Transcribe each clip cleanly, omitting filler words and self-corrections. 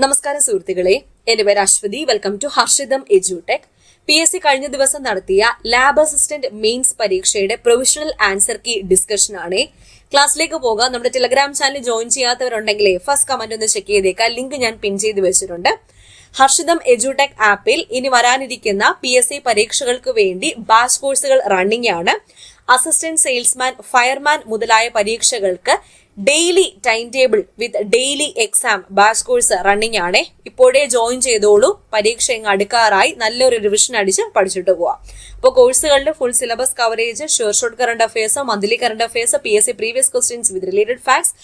നമസ്കാരം സുഹൃത്തുക്കളെ, എന്റെ പേര് Aswathi. Welcome to Harshitham edutech. PSC കഴിഞ്ഞ ദിവസം നടത്തിയ ലാബ് അസിസ്റ്റന്റ് മെയിൻസ് പരീക്ഷയുടെ പ്രൊവിഷണൽ ആൻസർ കീ ഡിസ്കഷൻ ആണ്. ക്ലാസ്സിലേക്ക് പോകാം. നമ്മുടെ ടെലഗ്രാം ചാനൽ ജോയിൻ ചെയ്യാത്തവരുണ്ടെങ്കിൽ ഫസ്റ്റ് കമന്റ് ഒന്ന് ചെക്ക് ചെയ്തേക്കാം. ലിങ്ക് ഞാൻ പിൻ ചെയ്ത് വെച്ചിട്ടുണ്ട്. ഹർഷിതം എഡ്യൂടെക് ആപ്പിൽ ഇനി വരാനിരിക്കുന്ന PSC പരീക്ഷകൾക്ക് വേണ്ടി ബാച്ച് കോഴ്സുകൾ റണ്ണിംഗ് ആണ്. അസിസ്റ്റന്റ് സെയിൽസ്മാൻ, ഫയർമാൻ മുതലായ പരീക്ഷകൾക്ക് daily time table with daily exam batch course running ആണ്. ഇപ്പോഴേ ജോയിൻ ചെയ്തോളൂ. പരീക്ഷ ഇങ്ങ് അടുക്കാറായി. നല്ലൊരു റിവിഷൻ അടിച്ച് പഠിച്ചിട്ട് പോവാം. അപ്പോൾ കോഴ്സുകളുടെ full syllabus coverage, short current affairs, monthly current affairs, PSC previous questions with related facts,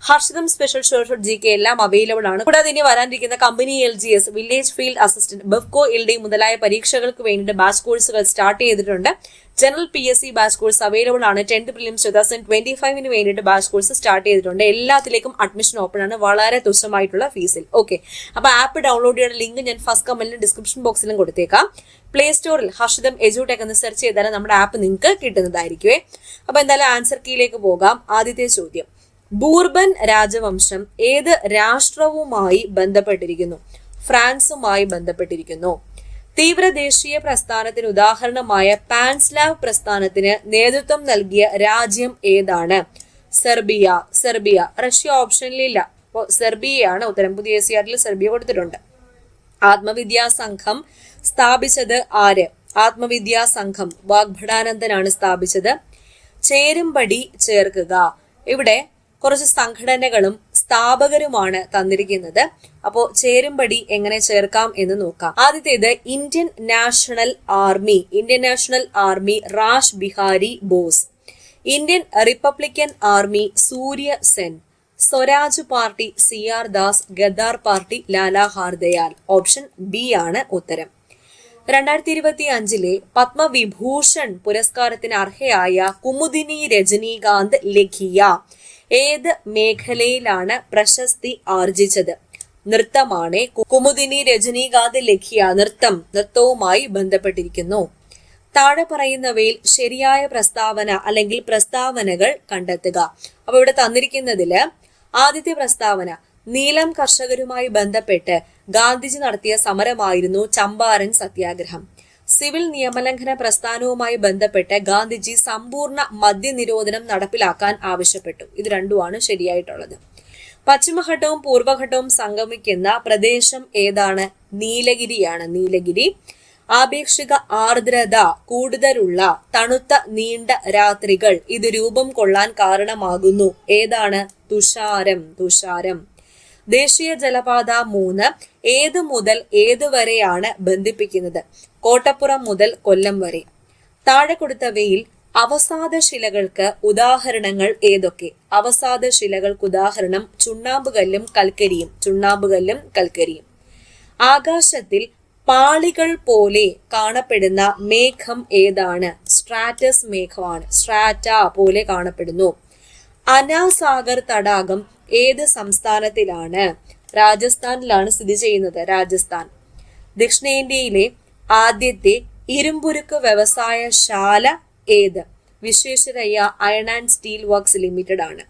Harshitham special short GK എല്ലാം അവൈലബിൾ ആണ്. കൂടാതെ ഇനി വരാനിരിക്കുന്ന company LGS, village field assistant, Bevco LD മുതലായ പരീക്ഷകൾക്ക് വേണ്ടിയിട്ട് ബാച്ച് കോഴ്സുകൾ സ്റ്റാർട്ട് ചെയ്തിട്ടുണ്ട്. General PSC batch course available ആണ്. 10th പ്രിലിംസ് 2025 വേണ്ടിയിട്ട് ബാച്ച് കോഴ്സ് സ്റ്റാർട്ട് ചെയ്തിട്ടുണ്ട്. എല്ലാത്തിലേക്കും അഡ്മിഷൻ ഓപ്പൺ ആണ്, വളരെ തുച്ഛമായിട്ടുള്ള ഫീസിൽ. ഓക്കെ, അപ്പൊ ആപ്പ് ഡൗൺലോഡ് ചെയ്യുന്ന ലിങ്ക് ഞാൻ ഫസ്റ്റ് കമന്റിലും ഡിസ്ക്രിപ്ഷൻ ബോക്സിലും കൊടുത്തേക്കാം. പ്ലേ സ്റ്റോറിൽ ഹർഷിതം എഡ്യൂടെക് എന്ന് സെർച്ച് ചെയ്താൽ നമ്മുടെ ആപ്പ് നിങ്ങൾക്ക് കിട്ടുന്നതായിരിക്കുമേ. അപ്പൊ എന്തായാലും ആൻസർ കീയിലേക്ക് പോകാം. ആദ്യത്തെ ചോദ്യം, ബൂർബൻ രാജവംശം ഏത് രാഷ്ട്രവുമായി ബന്ധപ്പെട്ടിരിക്കുന്നു? ഫ്രാൻസുമായി ബന്ധപ്പെട്ടിരിക്കുന്നു. തീവ്ര ദേശീയ പ്രസ്ഥാനത്തിന് ഉദാഹരണമായ പാൻസ്ലാവ് പ്രസ്ഥാനത്തിന് നേതൃത്വം നൽകിയ രാജ്യം ഏതാണ്? സെർബിയ. റഷ്യ ഓപ്ഷനിലില്ല, അപ്പോൾ സെർബിയയാണ് ഉത്തരം. പുതിയ SCRൽ സെർബിയ കൊടുത്തിട്ടുണ്ട്. ആത്മവിദ്യാസംഘം സ്ഥാപിച്ചത് ആര്? ആത്മവിദ്യാസംഘം വാഗ്ഭടാനന്ദനാണ് സ്ഥാപിച്ചത്. ചേരുംപടി ചേർക്കുക. ഇവിടെ കുറച്ച് സംഘടനകളും സ്ഥാപകരുമാണ് തന്നിരിക്കുന്നത്. അപ്പോൾ ചേരുംപടി എങ്ങനെ ചേർക്കാം എന്ന് നോക്കാം. ആദ്യത്തേത് Indian National Army Rash Behari Bose, Indian Republican Army Surya Sen, Swaraj Party CR Das, Ghadar Party Lala Hardayal. Option B ആണ് ഉത്തരം. 2025 പത്മവിഭൂഷൺ പുരസ്കാരത്തിന് അർഹയായ കുമുദിനി രജനീകാന്ത് ലഖിയ ഏത് മേഖലയിലാണ് പ്രശസ്തി ആർജിച്ചത്? നൃത്തമാണ്. കുമുദിനി രജനീകാന്ത് ലഖിയ നൃത്തവുമായി ബന്ധപ്പെട്ടിരിക്കുന്നു. താഴെ പറയുന്നവയിൽ ശരിയായ പ്രസ്താവന അല്ലെങ്കിൽ പ്രസ്താവനകൾ കണ്ടെത്തുക. അപ്പൊ ഇവിടെ തന്നിരിക്കുന്നതില് ആദ്യത്തെ പ്രസ്താവന, നീലം കർഷകരുമായി ബന്ധപ്പെട്ട് ഗാന്ധിജി നടത്തിയ സമരമായിരുന്നു ചമ്പാരൻ സത്യാഗ്രഹം. സിവിൽ നിയമലംഘന പ്രസ്ഥാനവുമായി ബന്ധപ്പെട്ട് ഗാന്ധിജി സമ്പൂർണ്ണ മദ്യനിരോധനം നടപ്പിലാക്കാൻ ആവശ്യപ്പെട്ടു. ഇത് രണ്ടുമാണ് ശരിയായിട്ടുള്ളത്. പശ്ചിമഘട്ടവും പൂർവ്വഘട്ടവും സംഗമിക്കുന്ന പ്രദേശം ഏതാണ്? നീലഗിരി. ആപേക്ഷിക ആർദ്രത കൂടുതലുള്ള തണുത്ത നീണ്ട രാത്രികൾ ഇത് രൂപം കൊള്ളാൻ കാരണമാകുന്നു. ഏതാണ്? തുഷാരം. ദേശീയ ജലപാത 3 ഏത് മുതൽ ഏത് വരെയാണ് ബന്ധിപ്പിക്കുന്നത്? കോട്ടപ്പുറം മുതൽ കൊല്ലം വരെ. താഴെ കൊടുത്തവയിൽ അവസാദ ശിലകൾക്ക് ഉദാഹരണങ്ങൾ ഏതൊക്കെ? അവസാദ ശിലകൾക്ക് ഉദാഹരണം ചുണ്ണാമ്പുകല്ലും കൽക്കരിയും. ആകാശത്തിൽ പാളികൾ പോലെ കാണപ്പെടുന്ന മേഘം ഏതാണ്? സ്ട്രാറ്റസ് മേഘമാണ്. സ്ട്രാറ്റ പോലെ കാണപ്പെടുന്നു. അനാസാഗർ തടാകം ഏത് സംസ്ഥാനത്തിലാണ്? രാജസ്ഥാനിലാണ് സ്ഥിതി ചെയ്യുന്നത്. രാജസ്ഥാൻ. ദക്ഷിണേന്ത്യയിലെ ആദ്യത്തെ ഇരുമ്പുരുക്ക് വ്യവസായശാല ഏത്? Visvesvaraya iron and steel works limited ആണ്.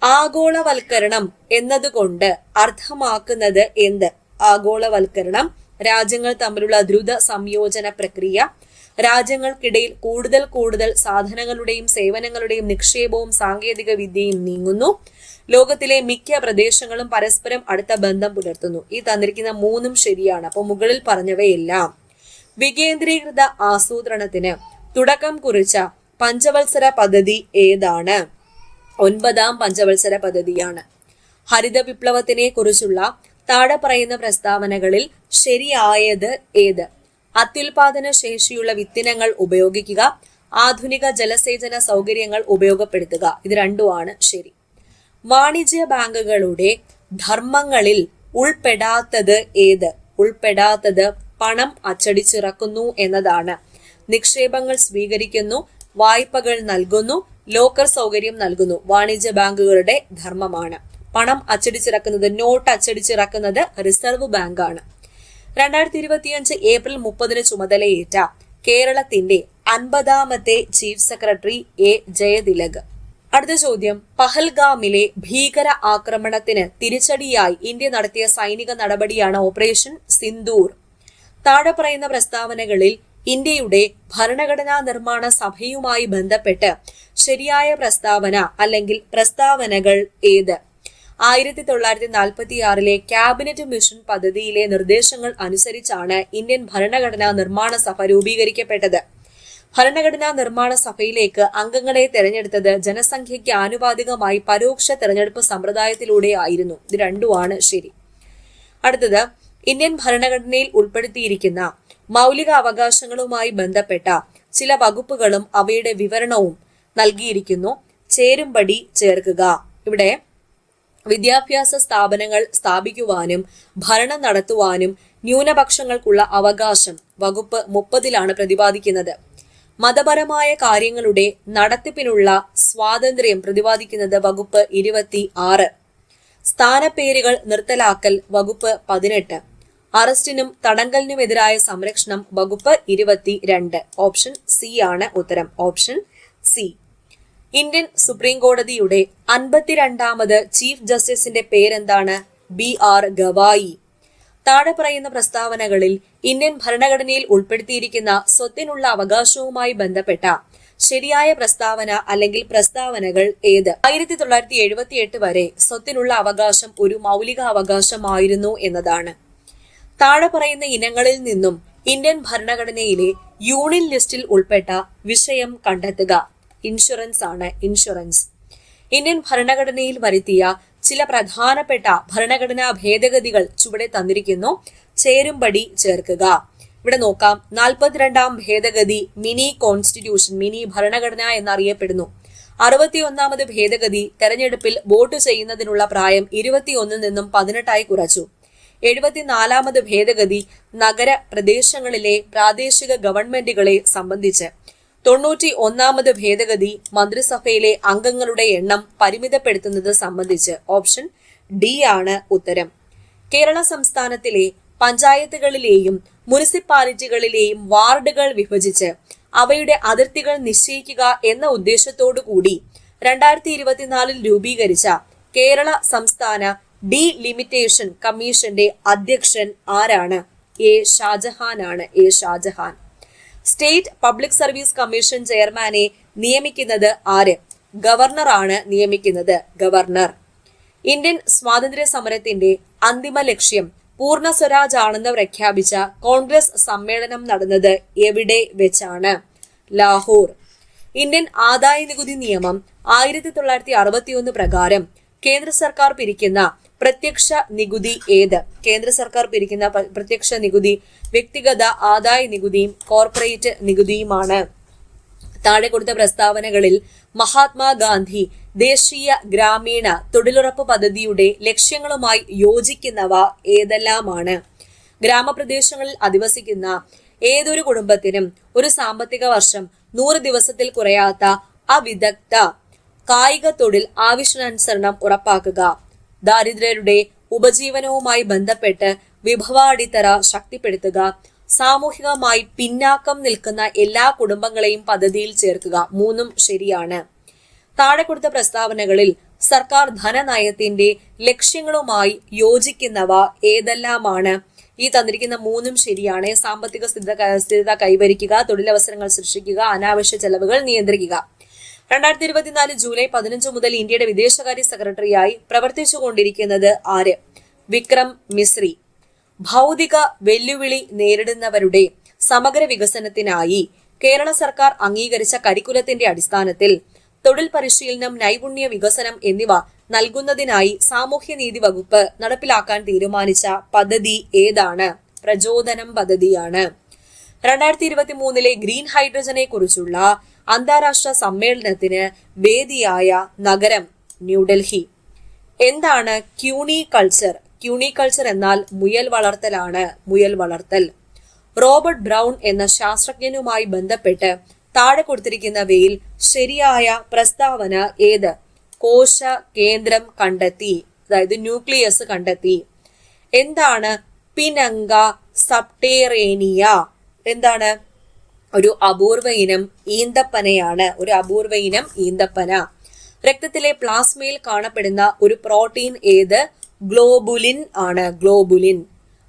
ആഗോളവൽക്കരണം എന്നതുകൊണ്ട് അർത്ഥമാക്കുന്നത് എന്ത്? ആഗോളവൽക്കരണം രാജ്യങ്ങൾ തമ്മിലുള്ള ദ്രുത സംയോജന പ്രക്രിയ, രാജ്യങ്ങൾക്കിടയിൽ കൂടുതൽ സാധനങ്ങളുടെയും സേവനങ്ങളുടെയും നിക്ഷേപവും സാങ്കേതിക വിദ്യയും നീങ്ങുന്നു, ലോകത്തിലെ മിക്ക പ്രദേശങ്ങളും പരസ്പരം അടുത്ത ബന്ധം പുലർത്തുന്നു. ഈ തന്നിരിക്കുന്ന 3 ശരിയാണ്. അപ്പോൾ മുകളിൽ പറഞ്ഞവയെല്ലാം. വികേന്ദ്രീകൃത ആസൂത്രണത്തിന് തുടക്കം കുറിച്ച പഞ്ചവത്സര പദ്ധതി ഏതാണ്? 9ാം പഞ്ചവത്സര പദ്ധതിയാണ്. ഹരിത വിപ്ലവത്തിനെ കുറിച്ചുള്ള താഴെ പറയുന്ന പ്രസ്താവനകളിൽ ശരിയായത് ഏത്? അത്യുൽപാദന ശേഷിയുള്ള വിത്തിനങ്ങൾ ഉപയോഗിക്കുക, ആധുനിക ജലസേചന സൗകര്യങ്ങൾ ഉപയോഗപ്പെടുത്തുക. ഇത് രണ്ടുമാണ് ശരി. വാണിജ്യ ബാങ്കുകളുടെ ധർമ്മങ്ങളിൽ ഉൾപ്പെടാത്തത് ഏത്? ഉൾപ്പെടാത്തത് പണം അച്ചടിച്ചിറക്കുന്നു എന്നതാണ്. നിക്ഷേപങ്ങൾ സ്വീകരിക്കുന്നു, വായ്പകൾ നൽകുന്നു, ലോക്കർ സൗകര്യം നൽകുന്നു. വാണിജ്യ ബാങ്കുകളുടെ ധർമ്മമാണ്. പണം അച്ചടിച്ചിറക്കുന്നത്, നോട്ട് അച്ചടിച്ചിറക്കുന്നത് റിസർവ് ബാങ്കാണ്. 2025 ഏപ്രിൽ 30 ചുമതലയേറ്റ കേരളത്തിന്റെ 50ാമത്തെ ചീഫ് സെക്രട്ടറി A. ജയതിലക്. അടുത്ത ചോദ്യം, പഹൽഗാമിലെ ഭീകര ആക്രമണത്തിന് തിരിച്ചടിയായി ഇന്ത്യ നടത്തിയ സൈനിക നടപടിയാണ് ഓപ്പറേഷൻ സിന്ദൂർ. താഴെ പറയുന്ന പ്രസ്താവനകളിൽ ഇന്ത്യയുടെ ഭരണഘടനാ നിർമ്മാണ സഭയുമായി ബന്ധപ്പെട്ട് ശരിയായ പ്രസ്താവന അല്ലെങ്കിൽ പ്രസ്താവനകൾ ഏത്? 1946 ക്യാബിനറ്റ് മിഷൻ പദ്ധതിയിലെ നിർദ്ദേശങ്ങൾ അനുസരിച്ചാണ് ഇന്ത്യൻ ഭരണഘടനാ നിർമ്മാണ സഭ രൂപീകരിക്കപ്പെട്ടത്. ഭരണഘടനാ നിർമ്മാണ സഭയിലേക്ക് അംഗങ്ങളെ തെരഞ്ഞെടുത്തത് ജനസംഖ്യയ്ക്ക് ആനുപാതികമായി പരോക്ഷ തെരഞ്ഞെടുപ്പ് സമ്പ്രദായത്തിലൂടെ ആയിരുന്നു. ഇത് രണ്ടുമാണ് ശരി. അടുത്തത്, ഇന്ത്യൻ ഭരണഘടനയിൽ ഉൾപ്പെടുത്തിയിരിക്കുന്ന മൗലിക അവകാശങ്ങളുമായി ബന്ധപ്പെട്ട ചില വകുപ്പുകളും അവയുടെ വിവരണവും നൽകിയിരിക്കുന്നു. ചേരുംപടി ചേർക്കുക. ഇവിടെ വിദ്യാഭ്യാസ സ്ഥാപനങ്ങൾ സ്ഥാപിക്കുവാനും ഭരണം നടത്തുവാനും ന്യൂനപക്ഷങ്ങൾക്കുള്ള അവകാശം വകുപ്പ് 30 പ്രതിപാദിക്കുന്നത്. മതപരമായ കാര്യങ്ങളുടെ നടത്തിപ്പിനുള്ള സ്വാതന്ത്ര്യം പ്രതിപാദിക്കുന്നത് വകുപ്പ് 26. സ്ഥാനപ്പേരുകൾ നിർത്തലാക്കൽ വകുപ്പ് 18. അറസ്റ്റിനും തടങ്കലിനുമെതിരായ സംരക്ഷണം വകുപ്പ് 22. ഓപ്ഷൻ സി ആണ് ഉത്തരം. Option C. ഇന്ത്യൻ സുപ്രീം കോടതിയുടെ 52ാമത് ചീഫ് ജസ്റ്റിസിന്റെ പേരെന്താണ്? BR ഗവായി. താഴെ പറയുന്ന പ്രസ്താവനകളിൽ ഇന്ത്യൻ ഭരണഘടനയിൽ ഉൾപ്പെടുത്തിയിരിക്കുന്ന സ്വത്തിനുള്ള അവകാശവുമായി ബന്ധപ്പെട്ട ശരിയായ പ്രസ്താവന അല്ലെങ്കിൽ പ്രസ്താവനകൾ ഏത്? 1978 വരെ സ്വത്തിനുള്ള അവകാശം ഒരു മൗലിക അവകാശമായിരുന്നു എന്നതാണ്. താഴെ പറയുന്ന ഇനങ്ങളിൽ നിന്നും ഇന്ത്യൻ ഭരണഘടനയിലെ യൂണിയൻ ലിസ്റ്റിൽ ഉൾപ്പെട്ട വിഷയം കണ്ടെത്തുക. ഇൻഷുറൻസ് ആണ്. ഇൻഷുറൻസ്. ഇന്ത്യൻ ഭരണഘടനയിൽ വരുത്തിയ ചില പ്രധാനപ്പെട്ട ഭരണഘടനാ ഭേദഗതികൾ ചുവടെ തന്നിരിക്കുന്നു. ചേരുംപടി ചേർക്കുക. ഇവിടെ നോക്കാം. 42ാം ഭേദഗതി മിനി കോൺസ്റ്റിറ്റ്യൂഷൻ, മിനി ഭരണഘടന എന്നറിയപ്പെടുന്നു. 61ാമത് ഭേദഗതി തെരഞ്ഞെടുപ്പിൽ വോട്ട് ചെയ്യുന്നതിനുള്ള പ്രായം 21 നിന്നും 18 കുറച്ചു. 74ാമത് ഭേദഗതി നഗര പ്രദേശങ്ങളിലെ പ്രാദേശിക ഗവൺമെന്റുകളെ സംബന്ധിച്ച്. 91ാമത് ഭേദഗതി മന്ത്രിസഭയിലെ അംഗങ്ങളുടെ എണ്ണം പരിമിതപ്പെടുത്തുന്നത് സംബന്ധിച്ച്. ഓപ്ഷൻ ഡി ആണ് ഉത്തരം. കേരള സംസ്ഥാനത്തിലെ പഞ്ചായത്തുകളിലെയും മുനിസിപ്പാലിറ്റികളിലെയും വാർഡുകൾ വിഭജിച്ച് അവയുടെ അതിർത്തികൾ നിശ്ചയിക്കുക എന്ന ഉദ്ദേശത്തോടു കൂടി 2024 രൂപീകരിച്ച കേരള സംസ്ഥാന ഡീലിമിറ്റേഷൻ കമ്മീഷന്റെ അധ്യക്ഷൻ ആരാണ്? എ ഷാജഹാൻ ആണ്. A Shajahan. State public service commission ചെയർമാനെ നിയമിക്കുന്നത് ആര്? ഗവർണർ ആണ് നിയമിക്കുന്നത്. ഗവർണർ. ഇന്ത്യൻ സ്വാതന്ത്ര്യ സമരത്തിന്റെ അന്തിമ ലക്ഷ്യം പൂർണ്ണ സ്വരാജ് ആണെന്ന് പ്രഖ്യാപിച്ച കോൺഗ്രസ് സമ്മേളനം നടന്നത് എവിടെ വെച്ചാണ്? ലാഹോർ. ഇന്ത്യൻ ആദായ നികുതി നിയമം 1961 പ്രകാരം കേന്ദ്ര സർക്കാർ പിരിക്കുന്ന പ്രത്യക്ഷ നികുതി ഏത്? കേന്ദ്ര സർക്കാർ പിരിക്കുന്ന പ്രത്യക്ഷ നികുതി വ്യക്തിഗത ആദായ നികുതിയും കോർപ്പറേറ്റ് നികുതിയുമാണ്. താഴെ കൊടുത്ത പ്രസ്താവനകളിൽ മഹാത്മാഗാന്ധി ദേശീയ ഗ്രാമീണ തൊഴിലുറപ്പ് പദ്ധതിയുടെ ലക്ഷ്യങ്ങളുമായി യോജിക്കുന്നവ ഏതെല്ലാമാണ്? ഗ്രാമപ്രദേശങ്ങളിൽ അധിവസിക്കുന്ന ഏതൊരു കുടുംബത്തിനും ഒരു സാമ്പത്തിക വർഷം 100 ദിവസത്തിൽ കുറയാത്ത അവിദഗ്ധ കായിക തൊഴിൽ ആവശ്യാനുസരണം ഉറപ്പാക്കുക. ദാരിദ്ര്യരുടെ ഉപജീവനവുമായി ബന്ധപ്പെട്ട് വിഭവാടിത്തറ ശക്തിപ്പെടുത്തുക. സാമൂഹികമായി പിന്നാക്കം നിൽക്കുന്ന എല്ലാ കുടുംബങ്ങളെയും പദ്ധതിയിൽ ചേർക്കുക. 3 ശരിയാണ്. താഴെ കൊടുത്ത പ്രസ്താവനകളിൽ സർക്കാർ ധനനയത്തിന്റെ ലക്ഷ്യങ്ങളുമായി യോജിക്കുന്നവ ഏതെല്ലാമാണ്? ഈ തന്നിരിക്കുന്ന 3 ശരിയാണ്. സാമ്പത്തിക സ്ഥിരത കൈവരിക്കുക, തൊഴിലവസരങ്ങൾ സൃഷ്ടിക്കുക, അനാവശ്യ ചെലവുകൾ നിയന്ത്രിക്കുക. 2024 ജൂലൈ 15 മുതൽ ഇന്ത്യയുടെ വിദേശകാര്യ സെക്രട്ടറിയായി പ്രവർത്തിച്ചുകൊണ്ടിരിക്കുന്നത് ആര്? വിക്രം മിശ്രി. ഭൗതിക വെല്ലുവിളി നേരിടുന്നവരുടെ സമഗ്ര വികസനത്തിനായി കേരള സർക്കാർ അംഗീകരിച്ച കരിക്കുലത്തിന്റെ അടിസ്ഥാനത്തിൽ തൊഴിൽ പരിശീലനം, നൈപുണ്യ വികസനം എന്നിവ നൽകുന്നതിനായി സാമൂഹ്യനീതി വകുപ്പ് നടപ്പിലാക്കാൻ തീരുമാനിച്ച പദ്ധതി ഏതാണ്? പ്രചോദനം പദ്ധതിയാണ്. 2023 ഗ്രീൻ ഹൈഡ്രജനെ കുറിച്ചുള്ള അന്താരാഷ്ട്ര സമ്മേളനത്തിന് വേദിയായ നഗരം ന്യൂഡൽഹി. എന്താണ് ക്യൂണികൾച്ചർ? ക്യൂണികൾച്ചർ എന്നാൽ മുയൽ വളർത്തലാണ്. മുയൽ വളർത്തൽ. റോബർട്ട് ബ്രൗൺ എന്ന ശാസ്ത്രജ്ഞനുമായി ബന്ധപ്പെട്ട് താഴെ കൊടുത്തിരിക്കുന്നവയിൽ ശരിയായ പ്രസ്താവന ഏത്? കോശ കേന്ദ്രം കണ്ടെത്തി, അതായത് ന്യൂക്ലിയസ് കണ്ടെത്തി. എന്താണ് പിനങ്ക സബ്റ്റേറേനിയ? എന്താണ്? ഒരു അപൂർവ ഇനം ഈന്തപ്പനയാണ്. ഒരു അപൂർവ ഇനം ഈന്തപ്പന. രക്തത്തിലെ പ്ലാസ്മയിൽ കാണപ്പെടുന്ന ഒരു പ്രോട്ടീൻ ഏത്? ഗ്ലോബുലിൻ ആണ്, ഗ്ലോബുലിൻ.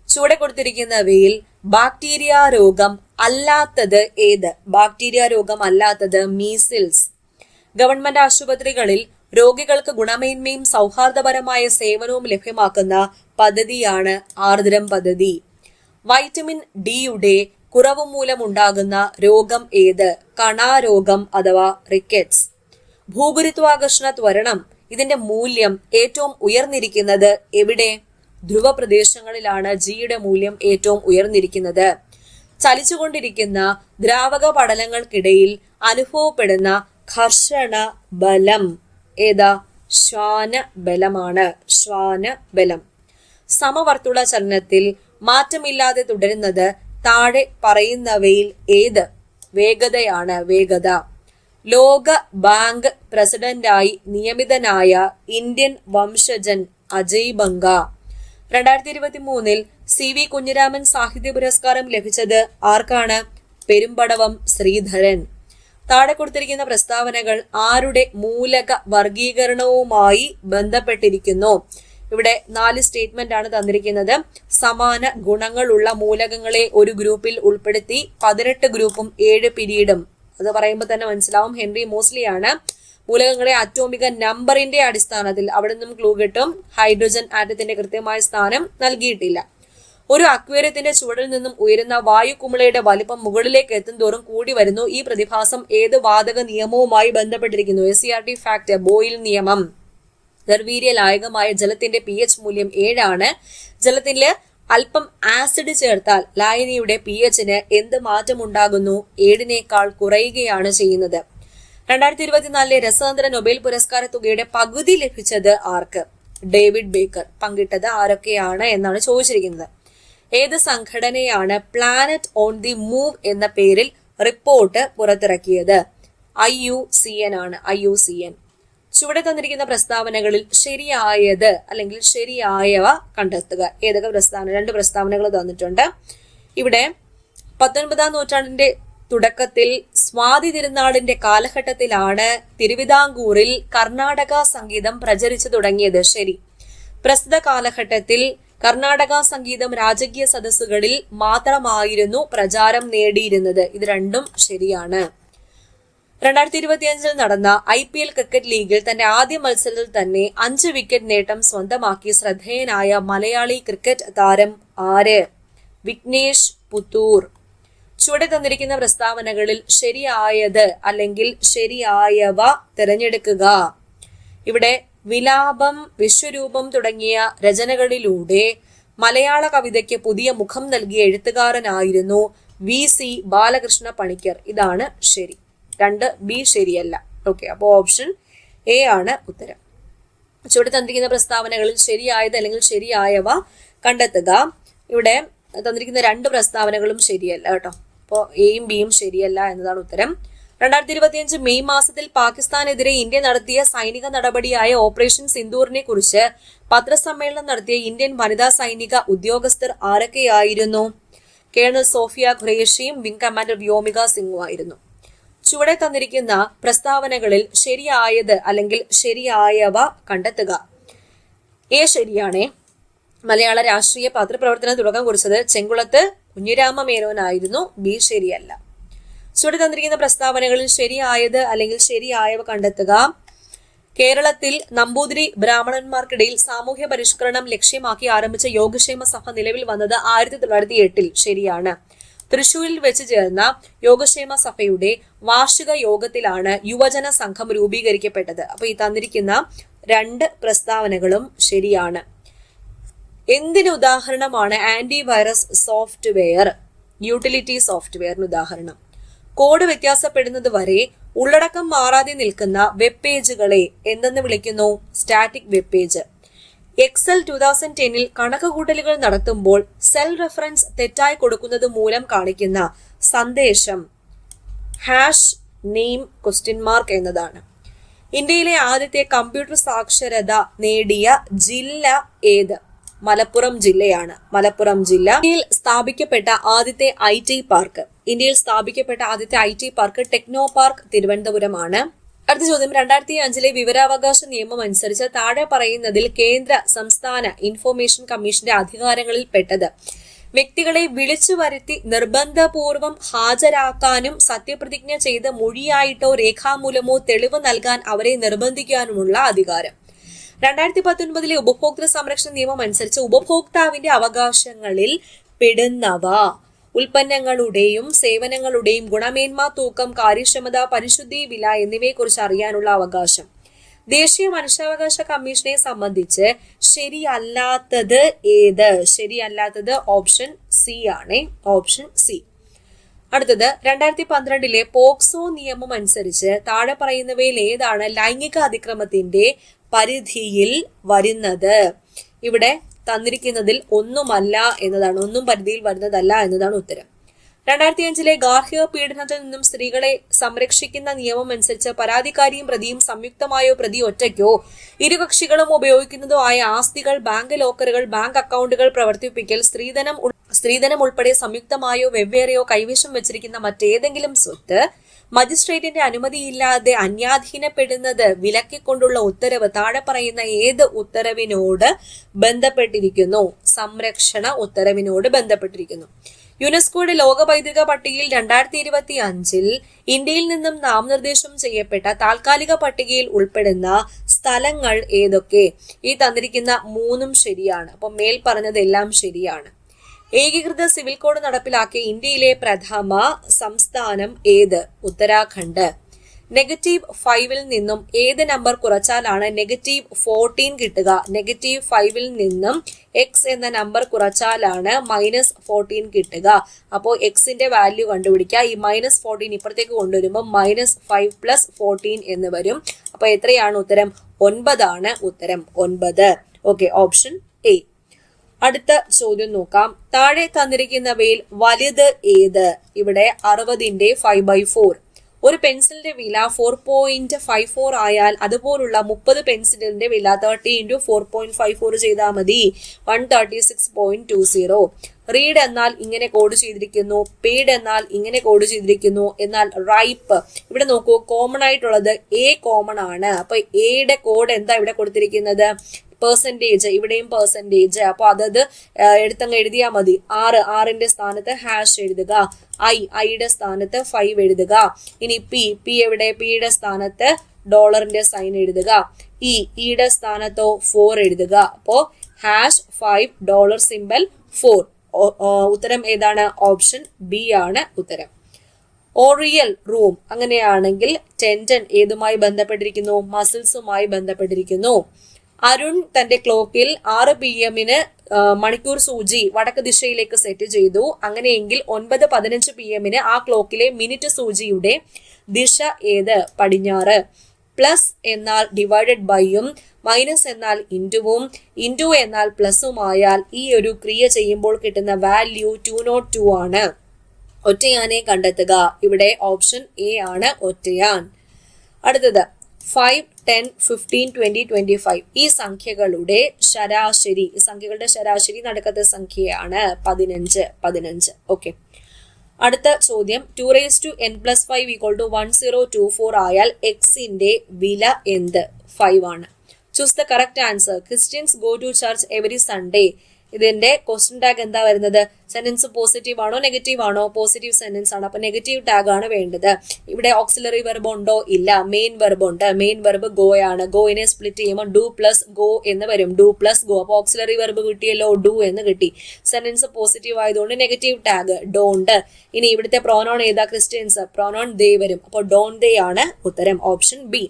ചുവടെ കൊടുത്തിരിക്കുന്നവയിൽ ബാക്ടീരിയ രോഗം അല്ലാത്തത് ഏത്? ബാക്ടീരിയ രോഗം അല്ലാത്തത് മീസിൽസ്. ഗവൺമെന്റ് ആശുപത്രികളിൽ രോഗികൾക്ക് ഗുണമേന്മയും സൗഹാർദ്ദപരമായ സേവനവും ലഭ്യമാക്കുന്ന പദ്ധതിയാണ് ആർദ്രം പദ്ധതി. വൈറ്റമിൻ ഡിയുടെ കുറവ് മൂലമുണ്ടാകുന്ന രോഗം ഏത്? കണാരോഗം അഥവാ റിക്കറ്റ്സ്. ഭൂഗുരുത്വാകർഷണ ത്വരണം ഇതിന്റെ മൂല്യം ഏറ്റവും ഉയർന്നിരിക്കുന്നത് എവിടെ? ധ്രുവ പ്രദേശങ്ങളിലാണ് ജിയുടെ മൂല്യം ഏറ്റവും ഉയർന്നിരിക്കുന്നത്. ചലിച്ചുകൊണ്ടിരിക്കുന്ന ദ്രാവക പടലങ്ങൾക്കിടയിൽ അനുഭവപ്പെടുന്ന ഘർഷണ ബലം ഏതാ? ശ്വാന ബലമാണ്, ശ്വാന ബലം. സമവർത്തുള ചലനത്തിൽ മാറ്റമില്ലാതെ തുടരുന്നത് താഴെ പറയുന്നവയിൽ ഏത്? വേഗതയാണ്, വേഗത. ലോക ബാങ്ക് പ്രസിഡന്റായി നിയമിതനായ ഇന്ത്യൻ വംശജൻ അജയ് ബംഗ. 2023 CV കുഞ്ഞിരാമൻ സാഹിത്യ പുരസ്കാരം ലഭിച്ചത് ആർക്കാണ്? പെരുമ്പടവം ശ്രീധരൻ. താഴെ കൊടുത്തിരിക്കുന്ന പ്രസ്താവനകൾ ആരുടെ മൂലക വർഗീകരണവുമായി ബന്ധപ്പെട്ടിരിക്കുന്നു? ഇവിടെ 4 സ്റ്റേറ്റ്മെന്റ് ആണ് തന്നിരിക്കുന്നത്. സമാന ഗുണങ്ങളുള്ള മൂലകങ്ങളെ ഒരു ഗ്രൂപ്പിൽ ഉൾപ്പെടുത്തി 18 ഗ്രൂപ്പും 7 പിരീഡും. അത് പറയുമ്പോൾ തന്നെ മനസ്സിലാവും ഹെൻറി മോസ്ലി ആണ്. മൂലകങ്ങളെ അറ്റോമിക നമ്പറിന്റെ അടിസ്ഥാനത്തിൽ, അവിടെ നിന്നും ക്ലൂ കിട്ടും. ഹൈഡ്രജൻ ആറ്റത്തിന്റെ കൃത്യമായ സ്ഥാനം നൽകിയിട്ടില്ല. ഒരു അക്വേറിയത്തിന്റെ ചുവടിൽ നിന്നും ഉയരുന്ന വായു കുമിളയുടെ വലിപ്പം മുകളിലേക്ക് എത്തുന്തോറും കൂടി വരുന്നു. ഈ പ്രതിഭാസം ഏത് വാതക നിയമവുമായി ബന്ധപ്പെട്ടിരിക്കുന്നു? SCRT ഫാക്ട്, ബോയിൽ നിയമം. നിർവീര്യ ലായകമായ ജലത്തിന്റെ pH മൂല്യം 7 ആണ്. ജലത്തിൽ അല്പം ആസിഡ് ചേർത്താൽ ലായനിയുടെ pHന് എന്ത് മാറ്റം ഉണ്ടാകുന്നു? 7നേക്കാൾ കുറയുകയാണ് ചെയ്യുന്നത്. 2024 രസതന്ത്ര നൊബേൽ പുരസ്കാര തുകയുടെ പകുതി ലഭിച്ചത് ആർക്ക്? David Baker. പങ്കിട്ടത് ആരൊക്കെയാണ് എന്നാണ് ചോദിച്ചിരിക്കുന്നത്. ഏത് സംഘടനയാണ് പ്ലാനറ്റ് ഓൺ ദി മൂവ് എന്ന പേരിൽ റിപ്പോർട്ട് പുറത്തിറക്കിയത്? IUCN ആണ്, IUCN. ചുവടെ തന്നിരിക്കുന്ന പ്രസ്താവനകളിൽ ശരിയായത് അല്ലെങ്കിൽ ശരിയായവ കണ്ടെത്തുക. ഏതൊക്കെ പ്രസ്താവന? 2 പ്രസ്താവനകൾ തന്നിട്ടുണ്ട്. ഇവിടെ 19ാം നൂറ്റാണ്ടിന്റെ തുടക്കത്തിൽ സ്വാതി തിരുനാളിന്റെ കാലഘട്ടത്തിലാണ് തിരുവിതാംകൂറിൽ കർണാടക സംഗീതം പ്രചരിച്ചു തുടങ്ങിയത്. ശരി. പ്രസ്തുത കാലഘട്ടത്തിൽ കർണാടക സംഗീതം രാജകീയ സദസ്സുകളിൽ മാത്രമായിരുന്നു പ്രചാരം നേടിയിരുന്നത്. ഇത് രണ്ടും ശരിയാണ്. 2025 നടന്ന IPL ക്രിക്കറ്റ് ലീഗിൽ തന്റെ ആദ്യ മത്സരത്തിൽ തന്നെ 5 വിക്കറ്റ് നേട്ടം സ്വന്തമാക്കി ശ്രദ്ധേയനായ മലയാളി ക്രിക്കറ്റ് താരം ആര്? വിഘ്നേഷ് പുത്തൂർ. ചുവടെ തന്നിരിക്കുന്ന പ്രസ്താവനകളിൽ ശരിയായത് അല്ലെങ്കിൽ ശരിയായവ തിരഞ്ഞെടുക്കുക. ഇവിടെ വിലാപം, വിശ്വരൂപം തുടങ്ങിയ രചനകളിലൂടെ മലയാള കവിതയ്ക്ക് പുതിയ മുഖം നൽകിയ എഴുത്തുകാരനായിരുന്നു VC ബാലകൃഷ്ണ പണിക്കർ. ഇതാണ് ശരി. 2B ശരിയല്ല. ഓക്കെ, അപ്പോൾ ഓപ്ഷൻ A ആണ് ഉത്തരം. ചുവടെ തന്നിരിക്കുന്ന പ്രസ്താവനകളിൽ ശരിയായത് അല്ലെങ്കിൽ ശരിയായവ കണ്ടെത്തുക. ഇവിടെ തന്നിരിക്കുന്ന 2 പ്രസ്താവനകളും ശരിയല്ല കേട്ടോ. അപ്പോൾ Aയും Bയും ശരിയല്ല എന്നതാണ് ഉത്തരം. 2025 മെയ് മാസത്തിൽ പാകിസ്ഥാനെതിരെ ഇന്ത്യ നടത്തിയ സൈനിക നടപടിയായ ഓപ്പറേഷൻ സിന്ദൂറിനെ കുറിച്ച് പത്രസമ്മേളനം നടത്തിയ ഇന്ത്യൻ വനിതാ സൈനിക ഉദ്യോഗസ്ഥർ ആരൊക്കെയായിരുന്നു? കേണൽ സോഫിയ ഖുറേഷിയും വിംഗ് കമാൻഡർ വ്യോമിക സിംഗും ആയിരുന്നു. ചുവടെ തന്നിരിക്കുന്ന പ്രസ്താവനകളിൽ ശരിയായത് അല്ലെങ്കിൽ ശരിയായവ കണ്ടെത്തുക. A ശരിയാണേ. മലയാള രാഷ്ട്രീയ പത്രപ്രവർത്തനം തുടക്കം കുറിച്ചത് ചെങ്കുളത്ത് കുഞ്ഞിരാമ മേനോനായിരുന്നു. B ശരിയല്ല. ചുവടെ തന്നിരിക്കുന്ന പ്രസ്താവനകളിൽ ശരിയായത് അല്ലെങ്കിൽ ശരിയായവ കണ്ടെത്തുക. കേരളത്തിൽ നമ്പൂതിരി ബ്രാഹ്മണന്മാർക്കിടയിൽ സാമൂഹ്യ പരിഷ്കരണം ലക്ഷ്യമാക്കി ആരംഭിച്ച യോഗക്ഷേമ സഭ നിലവിൽ വന്നത് 1908 ശരിയാണ്. തൃശൂരിൽ വെച്ച് ചേർന്ന യോഗക്ഷേമ സഭയുടെ വാർഷിക യോഗത്തിലാണ് യുവജന സംഘം രൂപീകരിക്കപ്പെട്ടത്. അപ്പൊ ഈ തന്നിരിക്കുന്ന 2 പ്രസ്താവനകളും ശരിയാണ്. എന്തിന് ഉദാഹരണമാണ് ആന്റി വൈറസ് സോഫ്റ്റ്വെയർ? യൂട്ടിലിറ്റി സോഫ്റ്റ്വെയറിന് ഉദാഹരണം. കോഡ് വ്യത്യാസപ്പെടുന്നത് വരെ ഉള്ളടക്കം മാറാതെ നിൽക്കുന്ന വെബ് പേജുകളെ എന്തെന്ന് വിളിക്കുന്നു? Static web page. എക്സൽ 2010 കണക്കുകൂട്ടലുകൾ നടത്തുമ്പോൾ സെൽ റെഫറൻസ് തെറ്റായി കൊടുക്കുന്നത് മൂലം കാണിക്കുന്ന സന്ദേശം #name ? എന്നതാണ്. ഇന്ത്യയിലെ ആദ്യത്തെ കമ്പ്യൂട്ടർ സാക്ഷരത നേടിയ ജില്ല ഏത്? മലപ്പുറം ജില്ലയാണ്. മലപ്പുറം ജില്ല. ഇന്ത്യയിൽ സ്ഥാപിക്കപ്പെട്ട ആദ്യത്തെ IT പാർക്ക് ടെക്നോ പാർക്ക് തിരുവനന്തപുരമാണ്. അടുത്ത ചോദ്യം 2005 വിവരാവകാശ നിയമം അനുസരിച്ച് താഴെ പറയുന്നതിൽ കേന്ദ്ര സംസ്ഥാന ഇൻഫർമേഷൻ കമ്മീഷന്റെ അധികാരങ്ങളിൽ പെട്ടത് വ്യക്തികളെ വിളിച്ചു വരുത്തി നിർബന്ധപൂർവം ഹാജരാക്കാനും സത്യപ്രതിജ്ഞ ചെയ്ത് മൊഴിയായിട്ടോ രേഖാമൂലമോ തെളിവ് നൽകാൻ അവരെ നിർബന്ധിക്കാനുമുള്ള അധികാരം. 2019 ഉപഭോക്തൃ സംരക്ഷണ നിയമം അനുസരിച്ച് ഉപഭോക്താവിന്റെ അവകാശങ്ങളിൽ പെടുന്നവ ഉൽപ്പന്നങ്ങളുടെയും സേവനങ്ങളുടെയും ഗുണമേന്മ, തൂക്കം, കാര്യക്ഷമത, പരിശുദ്ധി, വില എന്നിവയെക്കുറിച്ച് അറിയാനുള്ള അവകാശം. ദേശീയ മനുഷ്യാവകാശ കമ്മീഷനെ സംബന്ധിച്ച് ശരിയല്ലാത്തത് ഏത്? ശരിയല്ലാത്തത് ഓപ്ഷൻ സി ആണ്. Option C. അടുത്തത് 2012 പോക്സോ നിയമം അനുസരിച്ച് താഴെ പറയുന്നവയിൽ ഏതാണ് ലൈംഗിക അതിക്രമത്തിന്റെ പരിധിയിൽ വരുന്നത്? ഇവിടെ തന്നിരിക്കുന്നതിൽ ഒന്നുമല്ല എന്നതാണ്, ഒന്നും പരിധിയിൽ വരുന്നതല്ല എന്നതാണ് ഉത്തരം. 2005 ഗാർഹിക പീഡനത്തിൽ നിന്നും സ്ത്രീകളെ സംരക്ഷിക്കുന്ന നിയമം അനുസരിച്ച് പരാതിക്കാരിയും പ്രതിയും സംയുക്തമായോ പ്രതി ഒറ്റയ്ക്കോ ഇരുകക്ഷികളും ഉപയോഗിക്കുന്നതോ ആയ ആസ്തികൾ, ബാങ്ക് ലോക്കറുകൾ, ബാങ്ക് അക്കൗണ്ടുകൾ പ്രവർത്തിപ്പിക്കൽ, സ്ത്രീധനം ഉൾപ്പെടെ സംയുക്തമായോ വെവ്വേറെയോ കൈവശം വെച്ചിരിക്കുന്ന മറ്റേതെങ്കിലും സ്വത്ത് മജിസ്ട്രേറ്റിന്റെ അനുമതിയില്ലാതെ അന്യാധീനപ്പെടുന്നത് വിലക്കിക്കൊണ്ടുള്ള ഉത്തരവ് താഴെ പറയുന്ന ഏത് ഉത്തരവിനോട് ബന്ധപ്പെട്ടിരിക്കുന്നു? സംരക്ഷണ ഉത്തരവിനോട് ബന്ധപ്പെട്ടിരിക്കുന്നു. യുനെസ്കോയുടെ ലോക പൈതൃക പട്ടികയിൽ 2025 ഇന്ത്യയിൽ നിന്നും നാമനിർദ്ദേശം ചെയ്യപ്പെട്ട താൽക്കാലിക പട്ടികയിൽ ഉൾപ്പെടുന്ന സ്ഥലങ്ങൾ ഏതൊക്കെ? ഈ തന്നിരിക്കുന്ന മൂന്നും ശരിയാണ്. അപ്പം മേൽ പറഞ്ഞതെല്ലാം ശരിയാണ്. ഏകീകൃത സിവിൽ കോഡ് നടപ്പിലാക്കിയ ഇന്ത്യയിലെ പ്രഥമ സംസ്ഥാനം ഏത്? ഉത്തരാഖണ്ഡ്. -5 നിന്നും ഏത് നമ്പർ കുറച്ചാലാണ് -14 കിട്ടുക? -5 നിന്നും x എന്ന നമ്പർ കുറച്ചാലാണ് -14 കിട്ടുക. അപ്പോൾ എക്സിന്റെ വാല്യൂ കണ്ടുപിടിക്കുക. ഈ -14 ഇപ്പുറത്തേക്ക് കൊണ്ടുവരുമ്പോൾ -5 + 14 എന്ന് വരും. അപ്പൊ എത്രയാണ് ഉത്തരം? 9 ആണ് ഉത്തരം. 9. Okay, option A. അടുത്ത ചോദ്യം നോക്കാം. താഴെ തന്നിരിക്കുന്നവയിൽ വലുത് ഏത്? ഇവിടെ 60ന്റെ 5/4. ഒരു പെൻസിലിന്റെ വില 4.54 ആയാൽ അതുപോലുള്ള 30 പെൻസിലിന്റെ വില 30 × 4.54 ചെയ്താൽ മതി. 136.20. റീഡ് എന്നാൽ ഇങ്ങനെ കോഡ് ചെയ്തിരിക്കുന്നു, പെയ്ഡ് എന്നാൽ ഇങ്ങനെ കോഡ് ചെയ്തിരിക്കുന്നു. എന്നാൽ റൈപ്പ് ഇവിടെ നോക്കൂ, കോമൺ ആയിട്ടുള്ളത് എ കോമൺ ആണ്. അപ്പൊ എയുടെ കോഡ് എന്താ ഇവിടെ കൊടുത്തിരിക്കുന്നത്? പെർസെന്റേജ്. ഇവിടെയും പെർസെന്റേജ്. അപ്പൊ അതത് എടുത്തങ്ങ് എഴുതിയാൽ മതി. 6ന്റെ സ്ഥാനത്ത് ഹാഷ് എഴുതുക. ഐയുടെ സ്ഥാനത്ത് 5 എഴുതുക. ഇനി പി എവിടെ? പിയുടെ സ്ഥാനത്ത് ഡോളറിന്റെ സൈൻ എഴുതുക. ഇയുടെ സ്ഥാനത്തോ 4 എഴുതുക. അപ്പോ #5 സിമ്പൽ 4. ഉത്തരം ഏതാണ്? ഓപ്ഷൻ ബി ആണ് ഉത്തരം. ഓറിയൽ റൂം അങ്ങനെയാണെങ്കിൽ ടെൻഡൻ ഏതുമായി ബന്ധപ്പെട്ടിരിക്കുന്നു? മസിൽസുമായി ബന്ധപ്പെട്ടിരിക്കുന്നു. അരുൺ തന്റെ ക്ലോക്കിൽ 6 PM മണിക്കൂർ സൂചി വടക്ക് ദിശയിലേക്ക് സെറ്റ് ചെയ്തു. അങ്ങനെയെങ്കിൽ 9:15 PM ആ ക്ലോക്കിലെ മിനിറ്റ് സൂചിയുടെ ദിശ ഏത്? പടിഞ്ഞാറ്. പ്ലസ് എന്നാൽ ഡിവൈഡഡ് ബൈയും മൈനസ് എന്നാൽ ഇൻറ്റുവും ഇൻറ്റു എന്നാൽ പ്ലസുമായാൽ ഈ ഒരു ക്രിയ ചെയ്യുമ്പോൾ കിട്ടുന്ന വാല്യൂ 202 ആണ്. ഒറ്റയാനെ കണ്ടെത്തുക. ഇവിടെ ഓപ്ഷൻ എ ആണ് ഒറ്റയാൻ. അടുത്തത് 5, 10, 15, 20, 25 ഈ സംഖ്യകളുടെ ശരാശരി നടുക്കത്തെ സംഖ്യയാണ് 15. ഓക്കെ, അടുത്ത ചോദ്യം 2n+5 = 1024 ആയാൽ എക്സിന്റെ വില എന്ത്? 5 ആണ്. Choose the correct answer. Christians go to church every Sunday. ഇതിന്റെ ക്വസ്റ്റ്യൻ ടാഗ് എന്താ വരുന്നത്? സെന്റൻസ് പോസിറ്റീവ് ആണോ നെഗറ്റീവ് ആണോ? പോസിറ്റീവ് സെന്റൻസ് ആണ്. അപ്പൊ നെഗറ്റീവ് ടാഗ് ആണ് വേണ്ടത്. ഇവിടെ ഓക്സിലറി വെർബ് ഉണ്ടോ? ഇല്ല. മെയിൻ വെർബ് ഉണ്ട്. മെയിൻ വെർബ് ഗോ ആണ്. ഗോയിനെ സ്പ്ലിറ്റ് ചെയ്യുമ്പോൾ ഡു പ്ലസ് ഗോ എന്ന് വരും. Do plus go. അപ്പൊ ഓക്സിലറി വെർബ് കിട്ടിയല്ലോ, ഡു എന്ന് കിട്ടി. സെന്റൻസ് പോസിറ്റീവ് ആയതുകൊണ്ട് നെഗറ്റീവ് ടാഗ് ഡോണ്ട്. ഇനി ഇവിടുത്തെ പ്രോനോൺ ഏതാ? ക്രിസ്ത്യൻസ്. പ്രോനോൺ ദേ വരും. അപ്പൊ ഡോൺ ദേ ആണ് ഉത്തരം. Option B.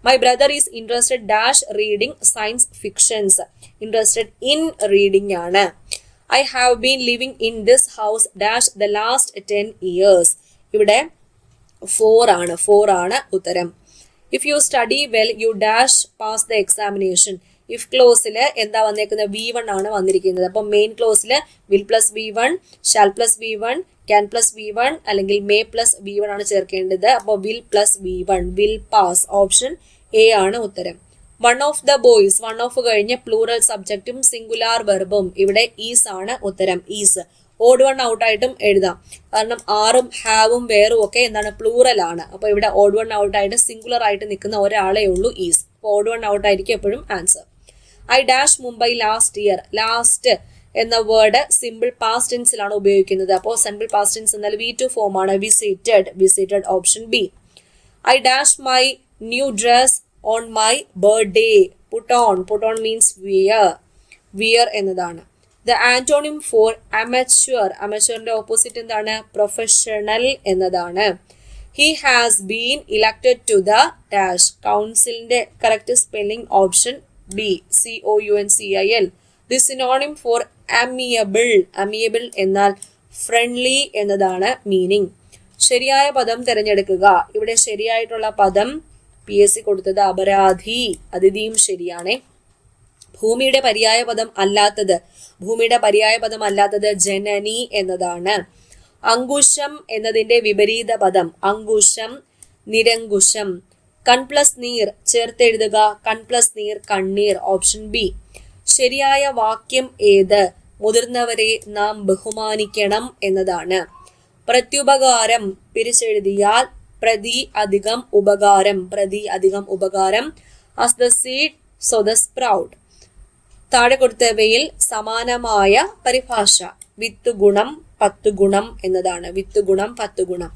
My brother is interested reading science fictions. Interested in reading ആണ്. I have been living in this house the last 10 years. ഇവിടെ 4 ആണ് ഉത്തരം. If you study well you pass the examination. If ക്ലോസിൽ എന്താ വന്നേക്കുന്നത്? V1 ആണ് വന്നിരിക്കുന്നത്. അപ്പം main ക്ലോസിൽ will + V1, shall + V1, can + V1 അല്ലെങ്കിൽ may + V1 ആണ് ചേർക്കേണ്ടത്. അപ്പോൾ will + V1 will pass. Option A ആണ് ഉത്തരം. One of the boys. One of കഴിഞ്ഞ് പ്ലൂറൽ സബ്ജക്റ്റും സിംഗുലാർ വെർബും. ഇവിടെ ഈസ് ആണ് ഉത്തരം. ഈസ്. ഓഡ് വൺ ഔട്ടായിട്ടും എഴുതാം. കാരണം ആറും ഹാവും വേറും ഒക്കെ എന്താണ് പ്ലൂറൽ ആണ്. അപ്പൊ ഇവിടെ ഓഡ് വൺ ഔട്ടായിട്ട് സിംഗുലർ ആയിട്ട് നിൽക്കുന്ന ഒരാളെ ഉള്ളൂ ഈസ്. ഓഡ് വൺ ഔട്ടായിരിക്കും എപ്പോഴും answer. I dash Mumbai last year. Last എന്ന വേർഡ് സിമ്പിൾ പാസ്റ്റ് ടെൻസിലാണ് ഉപയോഗിക്കുന്നത്. അപ്പോൾ സിമ്പിൾ പാസ്റ്റ് ടെൻസ് എന്നാൽ V2 ഫോം ആണ്. Visited option B. I dash my new dress on my birthday. Put on means wear എന്നതാണ്. The antonym for അമച്വറിന്റെ opposite എന്താണ്? Professional എന്നതാണ്. He has been elected to the dash. കൗൺസിലിന്റെ correct spelling option B, COUNCIL. The synonym for amiable എന്നാൽ friendly എന്നതാണ് meaning. ശരിയായ പദം തിരഞ്ഞെടുക്കുക. ഇവിടെ ശരിയായിട്ടുള്ള പദം PSC കൊടുത്തത് അപരാധി. അതിഥിയും ശരിയാണേ. ഭൂമിയുടെ പര്യായ പദം അല്ലാത്തത് ജനനി എന്നതാണ്. അങ്കുശം എന്നതിന്റെ വിപരീത പദം അങ്കുശം, നിരങ്കുശം. കൺ പ്ലസ് നീർ ചേർത്തെഴുതുക. കൺ പ്ലസ് നീർ കണ്ണീർ. Option B. ശരിയായ വാക്യം ഏത്? മുതിർന്നവരെ നാം ബഹുമാനിക്കണം എന്നതാണ്. പ്രത്യുപകാരം പിരിച്ചെഴുതിയാൽ പ്രതി അധികം ഉപകാരം. as the seed so the sprout. താഴെ കൊടുത്തവയിൽ സമാനമായ പരിഭാഷ. വിത്ത് ഗുണം 10 ഗുണം എന്നതാണ്. വിത്ത് ഗുണം 10 ഗുണം.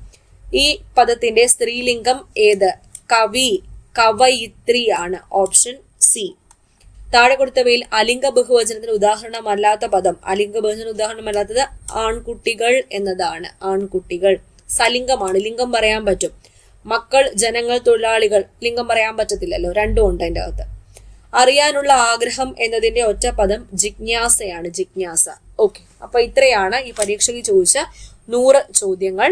ഈ പദത്തിന്റെ സ്ത്രീലിംഗം ഏത്? കവയിത്രി ആണ്. Option C. താഴെ കൊടുത്തവയിൽ അലിംഗ ബഹുവചനത്തിന് ഉദാഹരണമല്ലാത്ത പദം. അലിംഗ ബഹുവചന ഉദാഹരണമല്ലാത്തത് ആൺകുട്ടികൾ എന്നതാണ്. ആൺകുട്ടികൾ സലിംഗമാണ്. ലിംഗം പറയാൻ പറ്റും. മക്കൾ, ജനങ്ങൾ, തൊഴിലാളികൾ ലിംഗം പറയാൻ പറ്റത്തില്ലല്ലോ. രണ്ടും ഉണ്ട് അതിൻ്റെ അകത്ത്. അറിയാനുള്ള ആഗ്രഹം എന്നതിന്റെ ഒറ്റ പദം ജിജ്ഞാസയാണ്. ജിജ്ഞാസ. ഓക്കെ, അപ്പൊ ഇത്രയാണ് ഈ പരീക്ഷയ്ക്ക് ചോദിച്ച 100 ചോദ്യങ്ങൾ.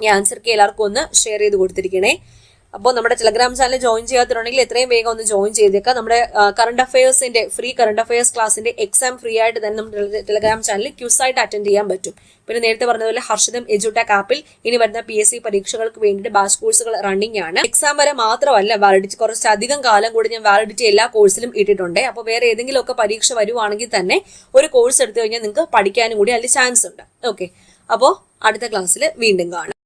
ഈ ആൻസർ കീ എല്ലാവർക്കും ഒന്ന് ഷെയർ ചെയ്ത് കൊടുത്തിരിക്കണേ. അപ്പോൾ നമ്മുടെ ടെലഗ്രാം ചാനൽ ജോയിൻ ചെയ്യാത്തിട്ടുണ്ടെങ്കിൽ എത്രയും വേഗം ഒന്ന് ജോയിൻ ചെയ്തേക്കാം. നമ്മുടെ കറണ്ട് അഫയേഴ്സിന്റെ ഫ്രീ കറണ്ട് അഫയേഴ്സ് ക്ലാസിന്റെ എക്സാം ഫ്രീ ആയിട്ട് തന്നെ നമ്മുടെ ടെലഗ്രാം ചാനലിൽ ക്യൂസായിട്ട് അറ്റൻഡ് ചെയ്യാൻ പറ്റും. പിന്നെ നേരത്തെ പറഞ്ഞതുപോലെ ഹർഷിതം എജുടെക് ആപ്പിൽ ഇനി വരുന്ന PSC പരീക്ഷകൾക്ക് വേണ്ടിയിട്ട് ബാച്ച് കോഴ്സുകൾ റണ്ണിംഗ് ആണ്. എക്സാം വരെ മാത്രമല്ല, വാലിഡിറ്റി കുറച്ചധികം കാലം കൂടി ഞാൻ വാലിഡിറ്റി എല്ലാ കോഴ്സിലും ഇട്ടിട്ടുണ്ട്. അപ്പോൾ വേറെ ഏതെങ്കിലും ഒക്കെ പരീക്ഷ വരുവാണെങ്കിൽ തന്നെ ഒരു കോഴ്സ് എടുത്തു കഴിഞ്ഞാൽ നിങ്ങൾക്ക് പഠിക്കാനും കൂടി അതിൽ ചാൻസ് ഉണ്ട്. ഓക്കെ, അപ്പോൾ അടുത്ത ക്ലാസ്സിൽ വീണ്ടും കാണാം.